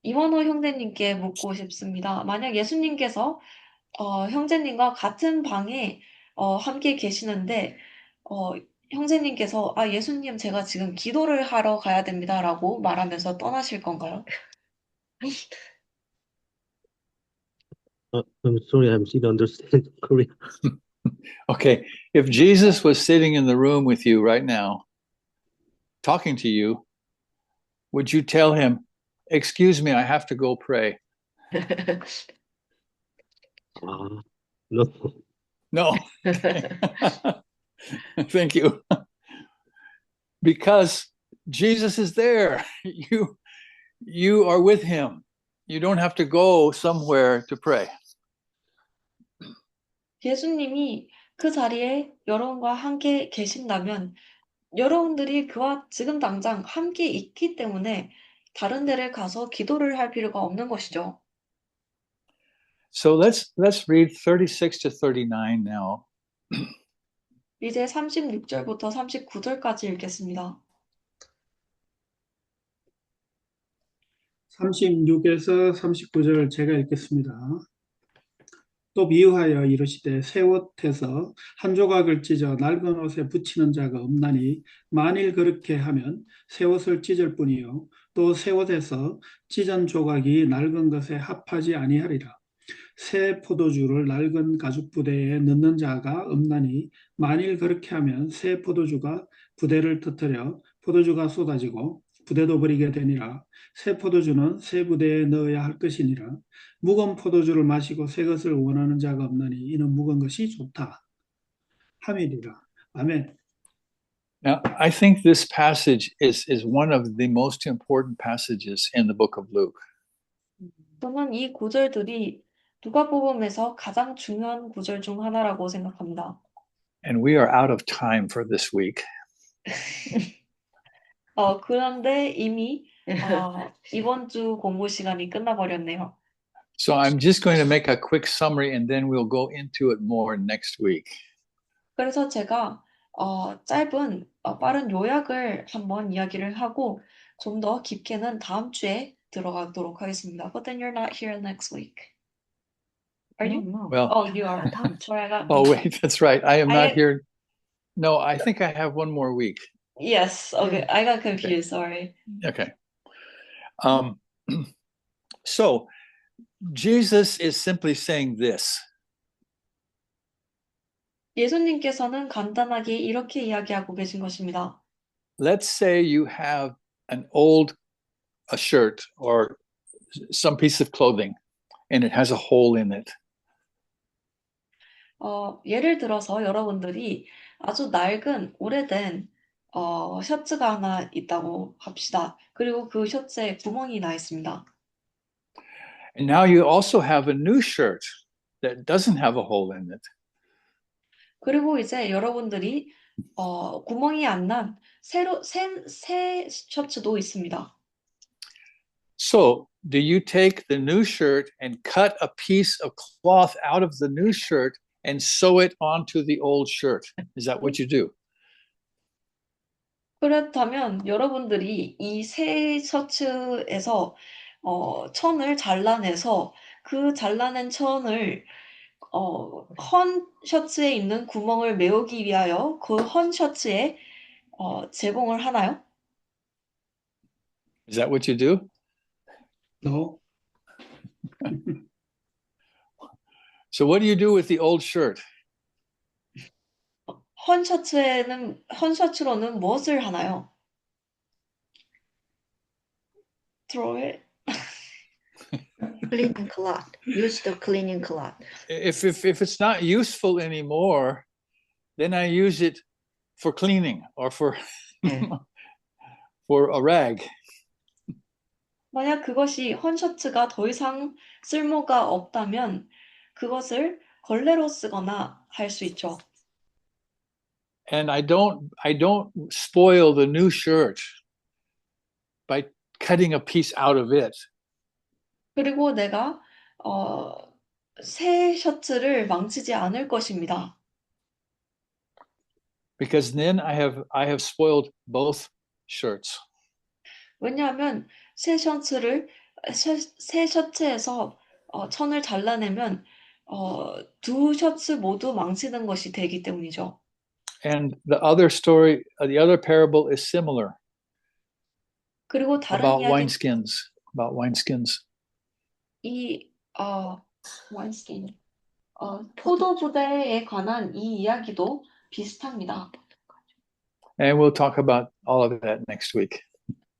이원호 형제님께 묻고 싶습니다. 만약 예수님께서 형제님과 같은 방에 함께 계시는데 형제님께서 예수님 제가 지금 기도를 하러 가야 됩니다라고 말하면서 떠나실 건가요? I'm sorry, I'm still understanding Korean. Okay, if Jesus was sitting in the room with you right now, talking to you, would you tell him, excuse me, I have to go pray? No. No. Thank you. Because Jesus is there. You are with him. You don't have to go somewhere to pray. 예수님이 그 자리에 여러분과 함께 계신다면 여러분들이 그와 지금 당장 함께 있기 때문에 다른 데를 가서 기도를 할 필요가 없는 것이죠. So let's read 36 to 39 now. 이제 36절부터 39절까지 읽겠습니다. 36에서 39절 제가 읽겠습니다. 또 미유하여 이르시되 새 옷에서 한 조각을 찢어 낡은 옷에 붙이는 자가 없나니 만일 그렇게 하면 새 옷을 찢을 뿐이요 또 새 옷에서 찢은 조각이 낡은 것에 합하지 아니하리라. 새 포도주를 낡은 가죽 부대에 넣는 자가 없나니 만일 그렇게 하면 새 포도주가 부대를 터뜨려 포도주가 쏟아지고 부대도 버리게 되니라. 새 포도주는 새 부대에 넣어야 할 것이니라. 묵은 포도주를 마시고 새 것을 원하는 자가 없나니 이는 묵은 것이 좋다 함이리라. 아멘. Now, I think this passage is one of the most important passages in the book of Luke. 저는 이 구절들이 누가복음에서 가장 중요한 구절 중 하나라고 생각합니다. And we are out of time for this week. 그런데 이미 이번 주 공부 시간이 끝나버렸네요. So I'm just going to make a quick summary and then we'll go into it more next week. 그래서 제가 짧은 빠른 요약을 한번 이야기를 하고 좀 더 깊게는 다음 주에 들어가도록 하겠습니다. But then you're not here next week. Are you? No. Well, Oh, you are. 다음 주. Sorry, I got. oh, wait, that's right. I am not I- here. No, I think I have one more week. Yes. Okay, I got confused. Sorry. Okay. So Jesus is simply saying this. 예수님께서는 간단하게 이렇게 이야기하고 계신 것입니다. Let's say you have a shirt or some piece of clothing and it has a hole in it. 예를 들어서 여러분들이 아주 낡은 오래된 셔츠가 하나 있다고 합시다. 그리고 그 셔츠에 구멍이 나 있습니다. And now you also have a new shirt that doesn't have a hole in it. 그리고 이제 여러분들이 구멍이 안 난 새 셔츠도 있습니다. So do you take the new shirt and cut a piece of cloth out of the new shirt and sew it onto the old shirt? Is that what you do? 그렇다면 여러분들이 이 새 셔츠에서 천을 잘라내서 그 잘라낸 천을 헌 셔츠에 있는 구멍을 메우기 위하여 그 헌 셔츠에 제공을 하나요? Is that what you do? No. So what do you do with the old shirt? 헌 셔츠로는 무엇을 하나요? Throw it. Cleaning cloth. Use the cleaning cloth. If it's not useful anymore, then I use it for cleaning or for for a rag. 만약 그것이 헌 셔츠가 더 이상 쓸모가 없다면 그것을 걸레로 쓰거나 할 수 있죠. And I don't spoil the new shirt by cutting a piece out of it. 그리고 내가 새 셔츠를 망치지 않을 것입니다. Because then I have spoiled both shirts. 왜냐하면 새 셔츠에서 천을 잘라내면 두 셔츠 모두 망치는 것이 되기 때문이죠. And the other story, the other parable is similar 그리고 다른 about 이야기 wineskins. 이 와인스킨 포도주대에 관한 이 이야기도 비슷합니다. And we'll talk about all of that next week,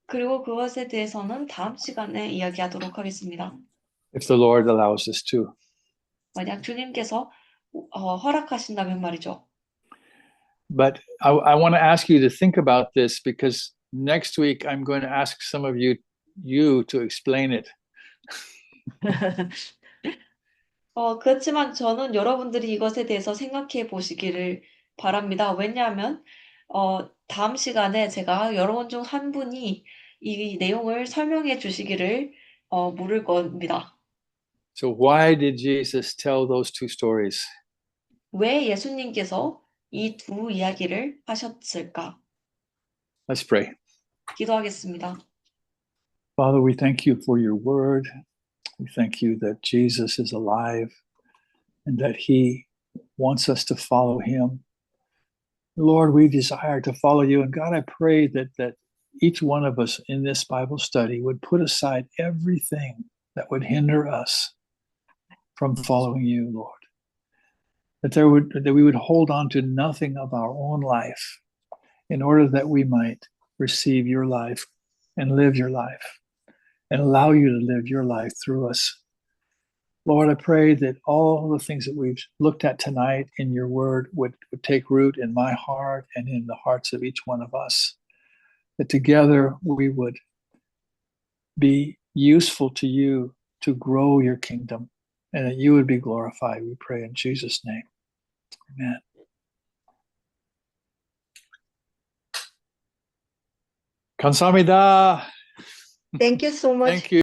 그리고 그것에 대해서는 다음 시간에 이야기하도록 하겠습니다. if the Lord allows us to. 만약 주님께서 허락하신다면 말이죠. But I want to ask you to think about this because next week I'm going to ask some of you to explain it. 그렇지만 저는 여러분들이 이것에 대해서 생각해 보시기를 바랍니다. 왜냐하면 다음 시간에 제가 여러분 중 한 분이 이 내용을 설명해 주시기를 물을 겁니다. So why did Jesus tell those two stories? 왜 예수님께서 이 두 이야기를 하셨을까? Let's pray. 기도하겠습니다. Father, we thank you for your word. We thank you that Jesus is alive and that he wants us to follow him. Lord, we desire to follow you. And God, I pray that each one of us in this Bible study would put aside everything that would hinder us from following you, Lord. That we would hold on to nothing of our own life in order that we might receive your life and live your life and allow you to live your life through us. Lord, I pray that all the things that we've looked at tonight in your word would take root in my heart and in the hearts of each one of us. That together we would be useful to you to grow your kingdom and that you would be glorified. We pray in Jesus' name. Amen. 감사합니다. Thank you so much. Thank you.